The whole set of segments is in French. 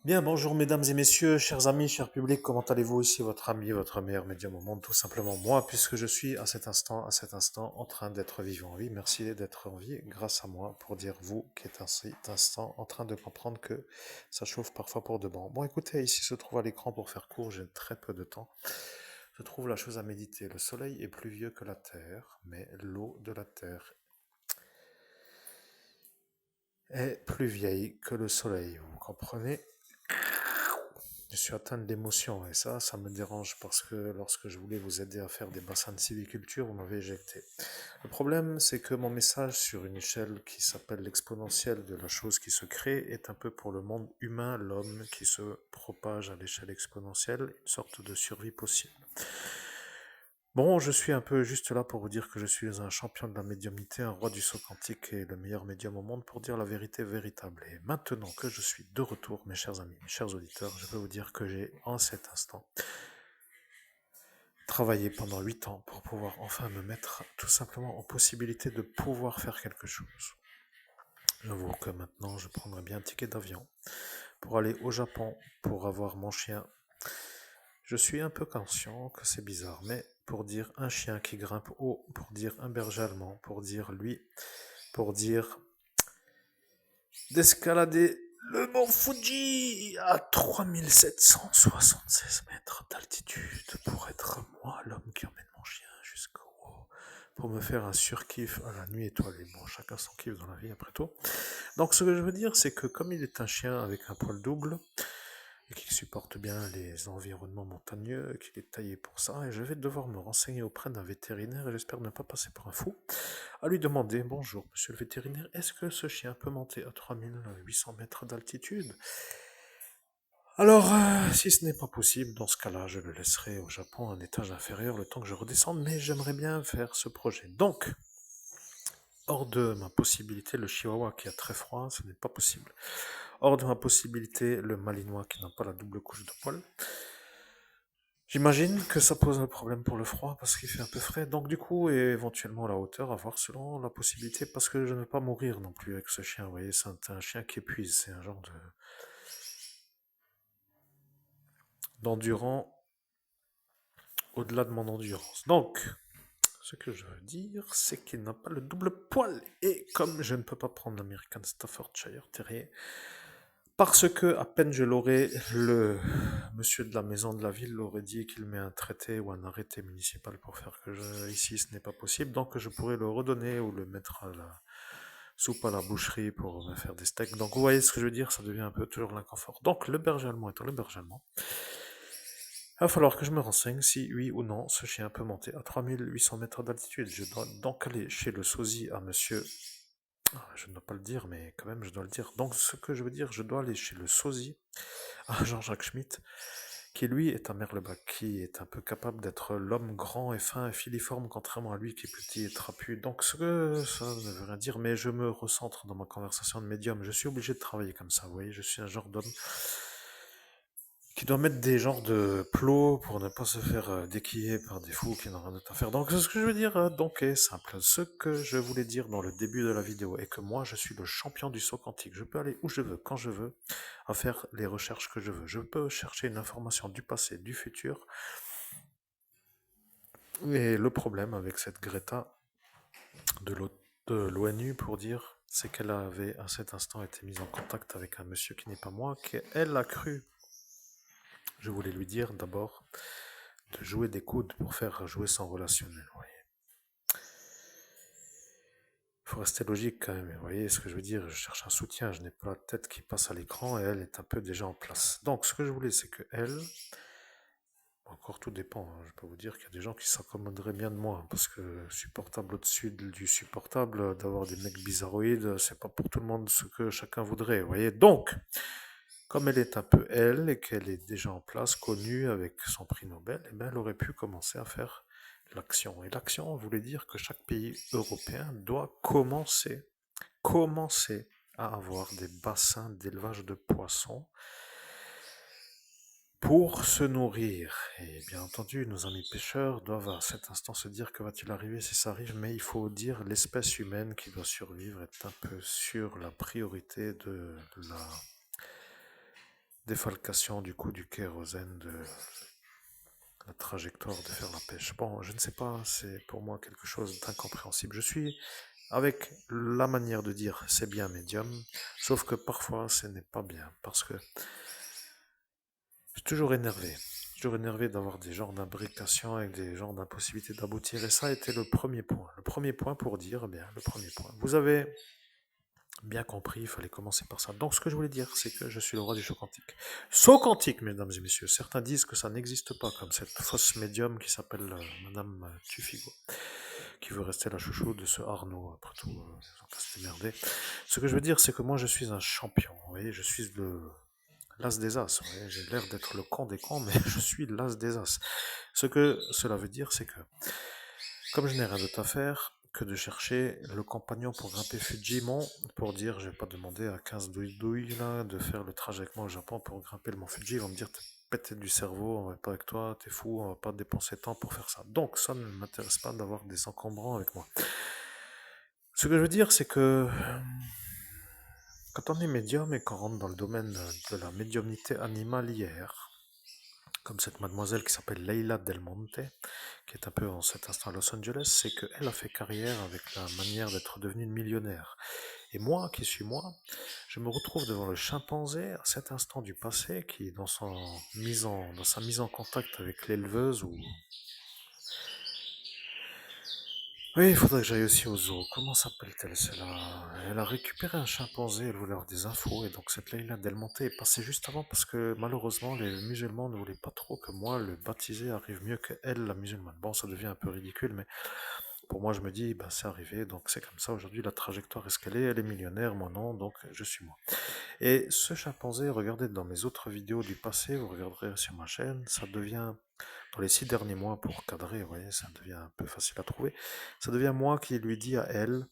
Bien, bonjour mesdames et messieurs, chers amis, cher public, comment allez-vous? Ici votre ami, votre meilleur médium au monde, tout simplement moi, puisque je suis à cet instant, en train d'être vivant en vie. Merci d'être en vie grâce à moi pour dire vous qui êtes à cet instant en train de comprendre que ça chauffe parfois pour de bon. Bon, écoutez, ici se trouve à l'écran pour faire court, j'ai très peu de temps. Je trouve la chose à méditer. Le soleil est plus vieux que la terre, mais l'eau de la terre est plus vieille que le soleil. Vous comprenez? Je suis atteint d'émotion et ça me dérange parce que lorsque je voulais vous aider à faire des bassins de sylviculture, vous m'avez éjecté. Le problème, c'est que mon message sur une échelle qui s'appelle l'exponentielle de la chose qui se crée est un peu pour le monde humain, l'homme qui se propage à l'échelle exponentielle, une sorte de survie possible. Bon, je suis un peu juste là pour vous dire que je suis un champion de la médiumnité, un roi du saut quantique et le meilleur médium au monde pour dire la vérité véritable. Et maintenant que je suis de retour, mes chers amis, mes chers auditeurs, je peux vous dire que j'ai, en cet instant, travaillé pendant 8 ans pour pouvoir enfin me mettre tout simplement en possibilité de pouvoir faire quelque chose. J'avoue que maintenant, je prendrais bien un ticket d'avion pour aller au Japon pour avoir mon chien. Je suis un peu conscient que c'est bizarre, mais pour dire un chien qui grimpe haut, pour dire un berger allemand, pour dire lui, pour dire d'escalader le mont Fuji à 3776 mètres d'altitude pour être moi l'homme qui emmène mon chien jusqu'au haut, pour me faire un surkiff à la nuit étoilée. Bon, chacun son kiff dans la vie après tout. Donc ce que je veux dire, c'est que comme il est un chien avec un poil double, et qu'il supporte bien les environnements montagneux, qu'il est taillé pour ça, et je vais devoir me renseigner auprès d'un vétérinaire, et j'espère ne pas passer pour un fou, à lui demander, bonjour monsieur le vétérinaire, est-ce que ce chien peut monter à 3800 mètres d'altitude? Alors, si ce n'est pas possible, dans ce cas-là, je le laisserai au Japon, un étage inférieur, le temps que je redescende, mais j'aimerais bien faire ce projet. Donc, hors de ma possibilité, le chihuahua qui a très froid, ce n'est pas possible. Hors de ma possibilité, le malinois qui n'a pas la double couche de poils. J'imagine que ça pose un problème pour le froid parce qu'il fait un peu frais. Donc du coup, et éventuellement la hauteur, à voir selon la possibilité, parce que je ne vais pas mourir non plus avec ce chien. Vous voyez, c'est un chien qui épuise. C'est un genre de d'endurant au-delà de mon endurance. Donc, ce que je veux dire, c'est qu'il n'a pas le double poil. Et comme je ne peux pas prendre l'American Staffordshire Terrier, parce que à peine je l'aurais, le monsieur de la maison de la ville l'aurait dit qu'il met un traité ou un arrêté municipal pour faire que ici ce n'est pas possible, donc je pourrais le redonner ou le mettre à la soupe à la boucherie pour me faire des steaks. Donc vous voyez ce que je veux dire, ça devient un peu toujours l'inconfort. Donc le berger allemand étant le berger allemand, il va falloir que je me renseigne si oui ou non ce chien peut monter à 3800 mètres d'altitude. Je dois donc aller chez le sosie à monsieur. Je ne dois pas le dire, mais quand même, je dois le dire. Donc, ce que je veux dire, je dois aller chez le sosie à Jean-Jacques Schmitt, qui lui est un merlebach, qui est un peu capable d'être l'homme grand et fin et filiforme, contrairement à lui qui est petit et trapu. Donc, ce que ça ne veut rien dire, mais je me recentre dans ma conversation de médium. Je suis obligé de travailler comme ça, vous voyez, je suis un genre d'homme qui doit mettre des genres de plots pour ne pas se faire déquiller par des fous qui n'ont rien d'autre à faire. Donc ce que je veux dire donc est simple. Ce que je voulais dire dans le début de la vidéo est que moi je suis le champion du saut quantique. Je peux aller où je veux, quand je veux, à faire les recherches que je veux. Je peux chercher une information du passé, du futur. Et le problème avec cette Greta de l'ONU pour dire, c'est qu'elle avait à cet instant été mise en contact avec un monsieur qui n'est pas moi, qu'elle a cru. Je voulais lui dire d'abord de jouer des coudes pour faire jouer son relationnel. Vous voyez. Il faut rester logique quand même. Vous voyez ce que je veux dire? Je cherche un soutien. Je n'ai pas la tête qui passe à l'écran et elle est un peu déjà en place. Donc, ce que je voulais, c'est que elle, encore tout dépend. Je peux vous dire qu'il y a des gens qui s'accommoderaient bien de moi parce que supportable au-dessus du supportable, d'avoir des mecs bizarroïdes, c'est pas pour tout le monde ce que chacun voudrait. Vous voyez. Donc, comme elle est un peu elle et qu'elle est déjà en place, connue avec son prix Nobel, eh bien, elle aurait pu commencer à faire l'action. Et l'action voulait dire que chaque pays européen doit commencer à avoir des bassins d'élevage de poissons pour se nourrir. Et bien entendu, nos amis pêcheurs doivent à cet instant se dire que va-t-il arriver si ça arrive, mais il faut dire l'espèce humaine qui doit survivre est un peu sur la priorité de la défalcation du coup du kérosène, de la trajectoire de faire la pêche. Bon, je ne sais pas, c'est pour moi quelque chose d'incompréhensible. Je suis avec la manière de dire c'est bien médium, sauf que parfois ce n'est pas bien, parce que je suis toujours énervé d'avoir des genres d'imbrications avec des genres d'impossibilités d'aboutir, et ça a été le premier point. Le premier point pour dire, bien, le premier point. Vous avez bien compris, il fallait commencer par ça. Donc ce que je voulais dire, c'est que je suis le roi du saut quantique. Saut quantique, mesdames et messieurs. Certains disent que ça n'existe pas, comme cette fausse médium qui s'appelle Madame Tufigo, qui veut rester la chouchou de ce Arnaud, après tout, ils ont qu'à se démerder. Ce que je veux dire, c'est que moi je suis un champion, vous voyez, je suis l'as des as, vous voyez, j'ai l'air d'être le camp des camps, mais je suis l'as des as. Ce que cela veut dire, c'est que, comme je n'ai rien d'autre à faire que de chercher le compagnon pour grimper Fujimon, pour dire, je vais pas demander à 15 douilles là de faire le trajet avec moi au Japon pour grimper le mont Fuji, ils vont me dire, t'es pété du cerveau, on va pas avec toi, t'es fou, on va pas dépenser de temps pour faire ça. Donc ça ne m'intéresse pas d'avoir des encombrants avec moi. Ce que je veux dire, c'est que quand on est médium et qu'on rentre dans le domaine de la médiumnité animalière, comme cette mademoiselle qui s'appelle Leila Del Monte, qui est un peu en cet instant à Los Angeles, c'est qu'elle a fait carrière avec la manière d'être devenue une millionnaire. Et moi, qui suis moi, je me retrouve devant le chimpanzé à cet instant du passé qui, dans sa mise en contact avec l'éleveuse, ou oui, il faudrait que j'aille aussi au zoo. Comment s'appelle-t-elle celle-là? Elle a récupéré un chimpanzé, elle voulait avoir des infos, et donc cette Leila Del Monte est passée juste avant parce que malheureusement les musulmans ne voulaient pas trop que moi, le baptisé, arrive mieux que elle, la musulmane. Bon, ça devient un peu ridicule, mais pour moi, je me dis, ben, c'est arrivé, donc c'est comme ça. Aujourd'hui, la trajectoire est ce qu'elle est, elle est millionnaire, moi non, donc je suis moi. Et ce chimpanzé, regardez dans mes autres vidéos du passé, vous regarderez sur ma chaîne, ça devient dans les 6 derniers mois pour cadrer, vous voyez, ça devient un peu facile à trouver. Ça devient moi qui lui dis à elle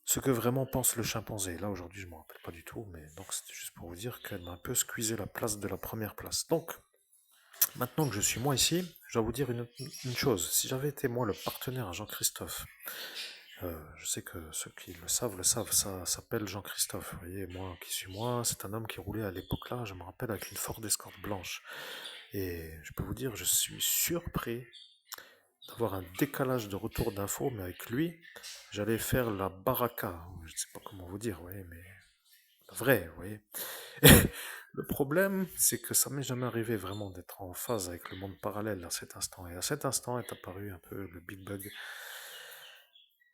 ce que vraiment pense le chimpanzé. Là, aujourd'hui, je ne me rappelle pas du tout, mais donc c'était juste pour vous dire qu'elle m'a un peu squeezé la place de la première place. Donc, maintenant que je suis moi ici, je dois vous dire une chose. Si j'avais été moi le partenaire à Jean-Christophe, je sais que ceux qui le savent, ça s'appelle Jean-Christophe. Vous voyez, moi qui suis moi, c'est un homme qui roulait à l'époque là, je me rappelle, avec une Ford Escort blanche. Et je peux vous dire, je suis surpris d'avoir un décalage de retour d'infos, mais avec lui, j'allais faire la baraka. Je ne sais pas comment vous dire, vous voyez, mais la vraie, vous voyez. Le problème, c'est que ça m'est jamais arrivé vraiment d'être en phase avec le monde parallèle à cet instant. Et à cet instant est apparu un peu le Big Bug.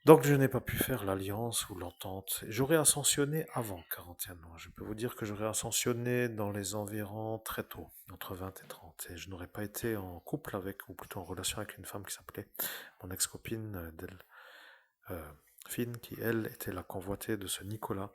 Donc je n'ai pas pu faire l'alliance ou l'entente. J'aurais ascensionné avant 41 ans. Je peux vous dire que j'aurais ascensionné dans les environs très tôt, entre 20 et 30. Et je n'aurais pas été en couple avec, ou plutôt en relation avec une femme qui s'appelait mon ex-copine Finn, qui elle était la convoitée de ce Nicolas,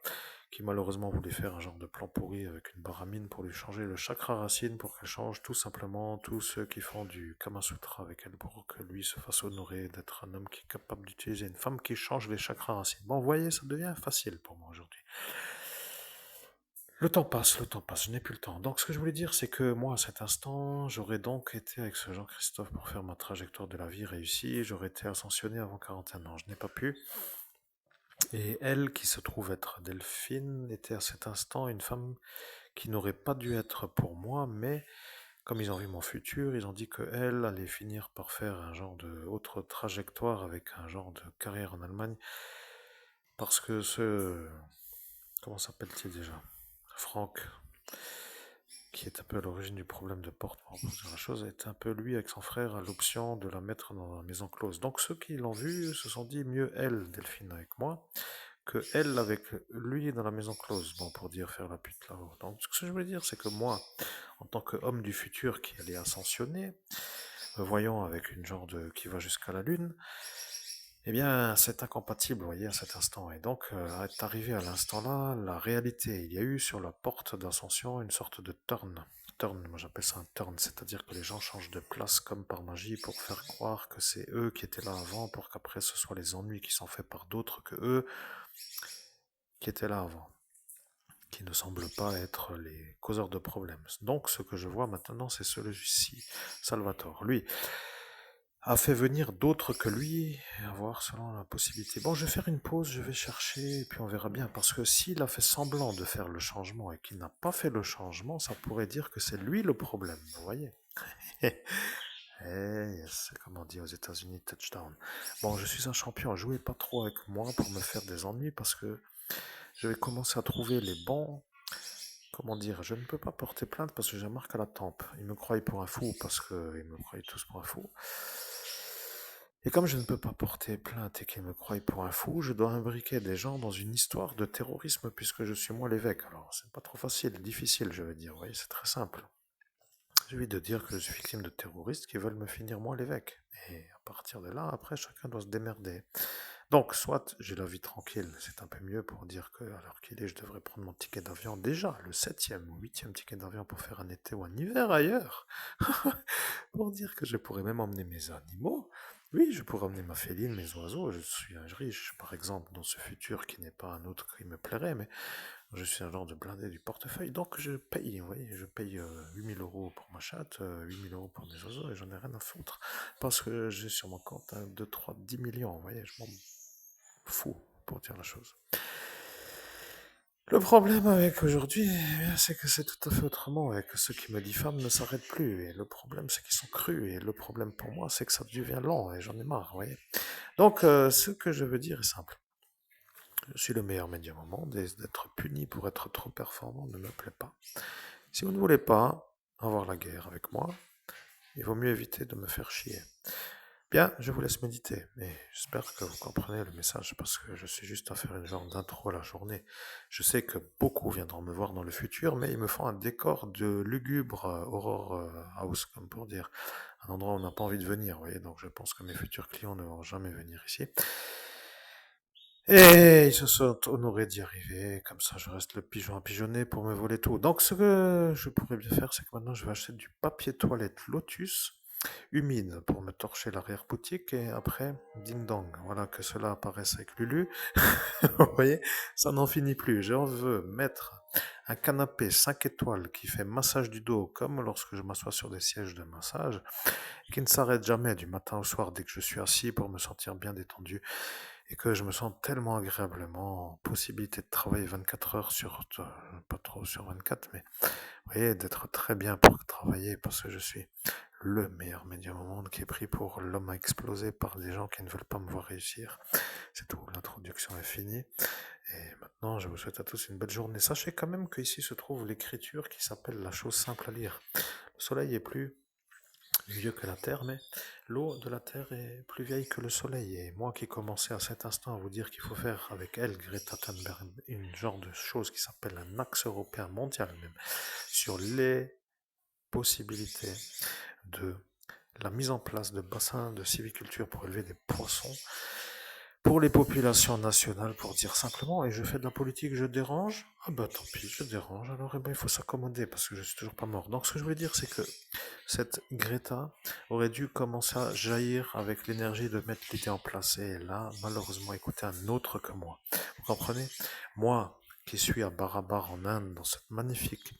qui malheureusement voulait faire un genre de plan pourri avec une baramine pour lui changer le chakra racine, pour qu'elle change tout simplement tous ceux qui font du Kama Sutra avec elle, pour que lui se fasse honorer d'être un homme qui est capable d'utiliser une femme qui change les chakras racines. Bon, vous voyez, ça devient facile pour moi aujourd'hui. Le temps passe, je n'ai plus le temps. Donc ce que je voulais dire, c'est que moi, à cet instant, j'aurais donc été avec ce Jean-Christophe pour faire ma trajectoire de la vie réussie, j'aurais été ascensionné avant 41 ans. Je n'ai pas pu. Et elle, qui se trouve être Delphine, était à cet instant une femme qui n'aurait pas dû être pour moi, mais comme ils ont vu mon futur, ils ont dit qu'elle allait finir par faire un genre de autre trajectoire avec un genre de carrière en Allemagne, parce que comment s'appelle-t-il déjà? Franck, qui est un peu à l'origine du problème de porte, pour dire la chose, est un peu lui avec son frère à l'option de la mettre dans la maison close. Donc ceux qui l'ont vu se sont dit mieux elle, Delphine, avec moi, que elle avec lui dans la maison close, bon, pour dire faire la pute là-haut. Donc ce que je veux dire, c'est que moi, en tant qu'homme du futur qui allait ascensionner, voyant avec une genre de qui va jusqu'à la lune, eh bien, c'est incompatible, vous voyez, à cet instant. Et donc, est arrivé à l'instant-là, la réalité. Il y a eu sur la porte d'ascension une sorte de turn. Turn, moi j'appelle ça un turn, c'est-à-dire que les gens changent de place comme par magie pour faire croire que c'est eux qui étaient là avant, pour qu'après ce soit les ennuis qui sont faits par d'autres que eux qui étaient là avant, qui ne semblent pas être les causeurs de problèmes. Donc, ce que je vois maintenant, c'est celui-ci, Salvatore. Lui, a fait venir d'autres que lui, et à voir selon la possibilité. Bon, je vais faire une pause, je vais chercher, et puis on verra bien. Parce que s'il a fait semblant de faire le changement et qu'il n'a pas fait le changement, ça pourrait dire que c'est lui le problème, vous voyez. Yes, c'est comme on dit aux États-Unis, touchdown. Bon, je suis un champion, jouez pas trop avec moi pour me faire des ennuis parce que je vais commencer à trouver les bons. Comment dire, je ne peux pas porter plainte parce que j'ai un marque à la tempe. Ils me croient pour un fou parce qu'ils me croient tous pour un fou. Et comme je ne peux pas porter plainte et qu'ils me croient pour un fou, je dois imbriquer des gens dans une histoire de terrorisme puisque je suis moi l'évêque. Alors, c'est pas trop facile, difficile, je veux dire. Vous voyez, c'est très simple. J'ai envie de dire que je suis victime de terroristes qui veulent me finir moi l'évêque. Et à partir de là, après, chacun doit se démerder. Donc, soit j'ai la vie tranquille, c'est un peu mieux pour dire que, à l'heure qu'il est, je devrais prendre mon ticket d'avion déjà, le 7e ou 8e ticket d'avion pour faire un été ou un hiver ailleurs. Pour dire que je pourrais même emmener mes animaux. Oui, je pourrais emmener ma féline, mes oiseaux. Je suis un riche, par exemple, dans ce futur qui n'est pas un autre qui me plairait, mais je suis un genre de blindé du portefeuille. Donc je paye, vous voyez, je paye 8000 euros pour ma chatte, 8000 euros pour mes oiseaux, et j'en ai rien à foutre. Parce que j'ai sur mon compte 1, 2, 3, 10 millions, vous voyez, je m'en fous, pour dire la chose. Le problème avec aujourd'hui, c'est que c'est tout à fait autrement et que ceux qui me diffament ne s'arrêtent plus. Et le problème, c'est qu'ils sont crus. Et le problème pour moi, c'est que ça devient lent et j'en ai marre, vous voyez. Donc, ce que je veux dire est simple. Je suis le meilleur médium au monde et d'être puni pour être trop performant ne me plaît pas. Si vous ne voulez pas avoir la guerre avec moi, il vaut mieux éviter de me faire chier. Bien, je vous laisse méditer, mais j'espère que vous comprenez le message parce que je suis juste à faire une genre d'intro à la journée. Je sais que beaucoup viendront me voir dans le futur, mais ils me font un décor de lugubre Horror House, comme pour dire, un endroit où on n'a pas envie de venir, vous voyez, donc je pense que mes futurs clients ne vont jamais venir ici. Et ils se sont honorés d'y arriver, comme ça je reste le pigeon à pigeonner pour me voler tout. Donc ce que je pourrais bien faire, c'est que maintenant je vais acheter du papier toilette Lotus humide pour me torcher l'arrière-boutique et après, ding dong, voilà que cela apparaisse avec Lulu. Vous voyez, ça n'en finit plus. Je veux mettre un canapé 5 étoiles qui fait massage du dos comme lorsque je m'assois sur des sièges de massage, qui ne s'arrête jamais du matin au soir dès que je suis assis pour me sentir bien détendu et que je me sens tellement agréablement en possibilité de travailler 24 heures sur, pas trop sur 24, mais vous voyez, d'être très bien pour travailler parce que je suis le meilleur médium au monde qui est pris pour l'homme à exploser par des gens qui ne veulent pas me voir réussir. C'est tout, l'introduction est finie. Et maintenant, je vous souhaite à tous une belle journée. Sachez quand même qu'ici se trouve l'écriture qui s'appelle la chose simple à lire. Le soleil est plus vieux que la terre, mais l'eau de la terre est plus vieille que le soleil. Et moi qui commençais à cet instant à vous dire qu'il faut faire avec elle, Greta Thunberg, une genre de chose qui s'appelle un axe européen mondial même, sur les possibilités de la mise en place de bassins de sylviculture pour élever des poissons pour les populations nationales, pour dire simplement, et je fais de la politique, je dérange. Ah bah tant pis, je dérange, alors eh ben, il faut s'accommoder parce que je suis toujours pas mort. Donc ce que je voulais dire, c'est que cette Greta aurait dû commencer à jaillir avec l'énergie de mettre l'idée en place. Et là, malheureusement, écoutez un autre que moi. Vous comprenez? Moi, qui suis à Barabar en Inde, dans cette magnifique...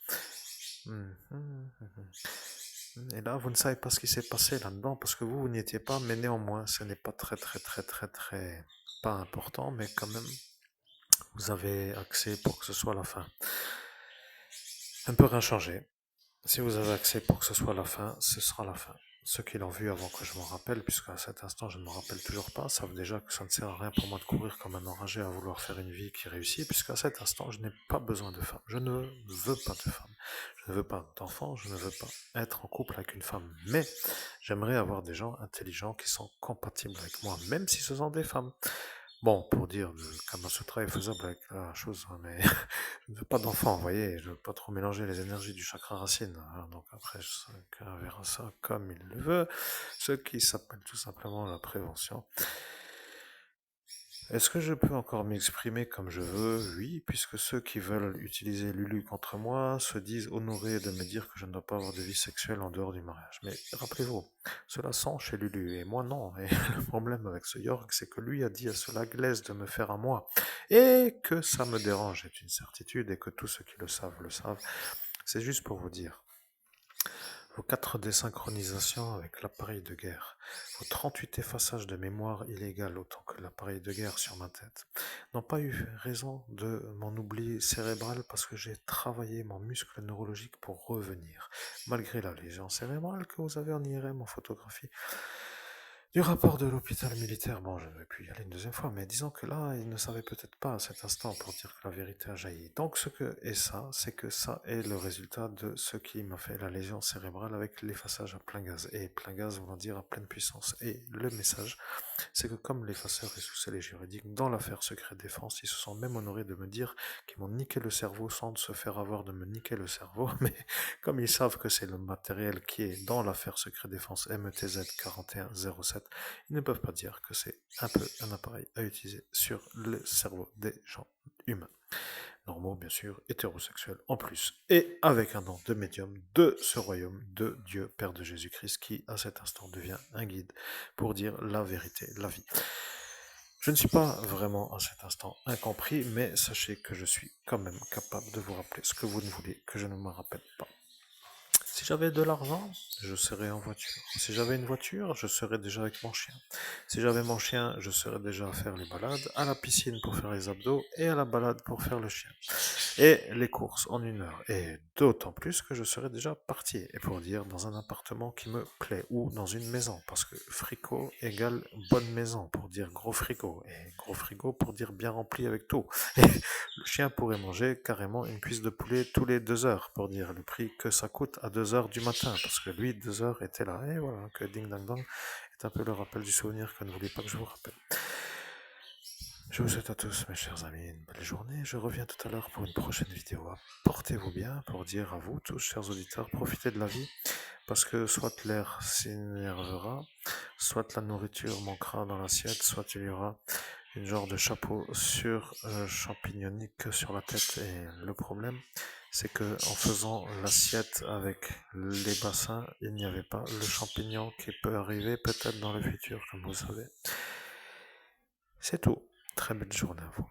Et là, vous ne savez pas ce qui s'est passé là-dedans parce que vous n'y étiez pas, mais néanmoins, ce n'est pas très pas important, mais quand même, vous avez accès pour que ce soit la fin. Un peu rien changé. Si vous avez accès pour que ce soit la fin, ce sera la fin. Ceux qui l'ont vu avant que je m'en rappelle, puisque à cet instant je ne me rappelle toujours pas, savent déjà que ça ne sert à rien pour moi de courir comme un enragé à vouloir faire une vie qui réussit, puisqu'à cet instant je n'ai pas besoin de femme. Je ne veux pas de femme. Je ne veux pas d'enfant, je ne veux pas être en couple avec une femme. Mais j'aimerais avoir des gens intelligents qui sont compatibles avec moi, même si ce sont des femmes. Bon, pour dire, le Kama Sutra est faisable avec la chose, hein, mais je ne veux pas d'enfant, vous voyez, je ne veux pas trop mélanger les énergies du chakra racine, hein, donc après, chacun verra ça comme il le veut, ce qui s'appelle tout simplement la prévention. Est-ce que je peux encore m'exprimer comme je veux? Oui, puisque ceux qui veulent utiliser Lulu contre moi se disent honorés de me dire que je ne dois pas avoir de vie sexuelle en dehors du mariage. Mais rappelez-vous, cela sent chez Lulu, et moi non. Et le problème avec ce York, c'est que lui a dit à cela glaise de me faire à moi. Et que ça me dérange est une certitude, et que tous ceux qui le savent le savent. C'est juste pour vous dire. vos 4 désynchronisations avec l'appareil de guerre, vos 38 effaçages de mémoire illégales autant que l'appareil de guerre sur ma tête, n'ont pas eu raison de mon oubli cérébral parce que j'ai travaillé mon muscle neurologique pour revenir, malgré la lésion cérébrale que vous avez en IRM en photographie. Du rapport de l'hôpital militaire, bon, je ne vais plus y aller une deuxième fois, mais disons que là, il ne savait peut-être pas à cet instant pour dire que la vérité a jailli. Donc, ce que est ça, c'est que ça est le résultat de ce qui m'a fait la lésion cérébrale avec l'effaçage à plein gaz. Et plein gaz voulant dire à pleine puissance. Et le message, c'est que comme l'effaceur est sous scellé juridique, dans l'affaire secret défense, ils se sont même honorés de me dire qu'ils m'ont niqué le cerveau sans se faire avoir de me niquer le cerveau, mais comme ils savent que c'est le matériel qui est dans l'affaire secret défense MTZ 4107, ils ne peuvent pas dire que c'est un peu un appareil à utiliser sur le cerveau des gens humains. Normaux, bien sûr, hétérosexuels en plus, et avec un don de médium de ce royaume de Dieu, Père de Jésus-Christ, qui à cet instant devient un guide pour dire la vérité, la vie. Je ne suis pas vraiment à cet instant incompris, mais sachez que je suis quand même capable de vous rappeler ce que vous ne voulez que je ne me rappelle pas. Si j'avais de l'argent, je serais en voiture. Si j'avais une voiture, je serais déjà avec mon chien. Si j'avais mon chien, je serais déjà à faire les balades, à la piscine pour faire les abdos et à la balade pour faire le chien. Et les courses en 1 heure. Et d'autant plus que je serais déjà parti. Et pour dire dans un appartement qui me plaît ou dans une maison. Parce que frigo égale bonne maison pour dire gros frigo. Et gros frigo pour dire bien rempli avec tout. Et le chien pourrait manger carrément une cuisse de poulet tous les 2 heures pour dire le prix que ça coûte à 2 heures du matin. Parce que lui, 2 heures était là. Et voilà, que Ding Dang Dong est un peu le rappel du souvenir que ne voulez pas que je vous rappelle. Je vous souhaite à tous, mes chers amis, une belle journée. Je reviens tout à l'heure pour une prochaine vidéo. Portez-vous bien pour dire à vous tous, chers auditeurs, profitez de la vie. Parce que soit l'air s'énervera, soit la nourriture manquera dans l'assiette, soit il y aura une genre de chapeau sur champignonique sur la tête. Et le problème, c'est que en faisant l'assiette avec les bassins, il n'y avait pas le champignon qui peut arriver peut-être dans le futur, comme vous savez. C'est tout. Très belle journée à vous.